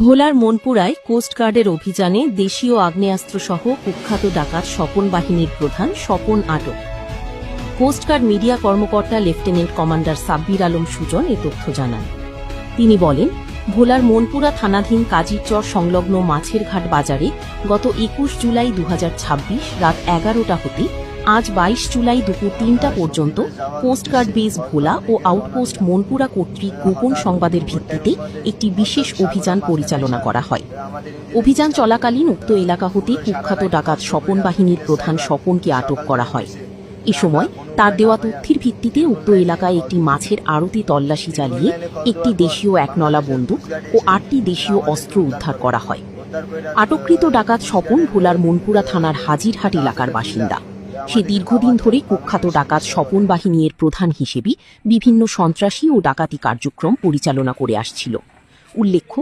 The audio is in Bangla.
ভোলার মনপুরায় কোস্টগার্ডের অভিযানে দেশীয় আগ্নেয়াস্ত্রসহ কুখ্যাত ডাকাত স্বপন বাহিনীর প্রধান স্বপন আটক। কোস্টগার্ড মিডিয়া কর্মকর্তা লেফটেন্যান্ট কমান্ডার সাব্বির আলম সুজন এ তথ্য জানান। তিনি বলেন, ভোলার মনপুরা থানাধীন কাজীরচর সংলগ্ন মাছের ঘাট বাজারে গত ২১ জুলাই ২০২৬ রাত ১১টা হতে আজ ২২ জুলাই দুপুর ৩টা পর্যন্ত কোস্টগার্ড বেস ভোলা ও আউটপোস্ট মনপুরা কর্তৃক গোপন সংবাদের ভিত্তিতে একটি বিশেষ অভিযান পরিচালনা করা হয়। অভিযান চলাকালীন উক্ত এলাকা হতে কুখ্যাত ডাকাত স্বপন বাহিনীর প্রধান স্বপনকে আটক করা হয়। এ সময় তার দেওয়া তথ্যের ভিত্তিতে উক্ত এলাকায় একটি মাছের আড়তে তল্লাশি চালিয়ে একটি দেশীয় একনলা বন্দুক ও ৮টি দেশীয় অস্ত্র উদ্ধার করা হয়। আটককৃত ডাকাত স্বপন ভোলার মনপুরা থানার হাজিরহাট এলাকার বাসিন্দা। সে দীর্ঘদিন ধরে কুখ্যাত ডাকাত স্বপন বাহিনীর প্রধান হিসেবে বিভিন্ন সন্ত্রাসী ও ডাকাতি কার্যক্রম পরিচালনা করে আসছিল। উল্লেখ্য,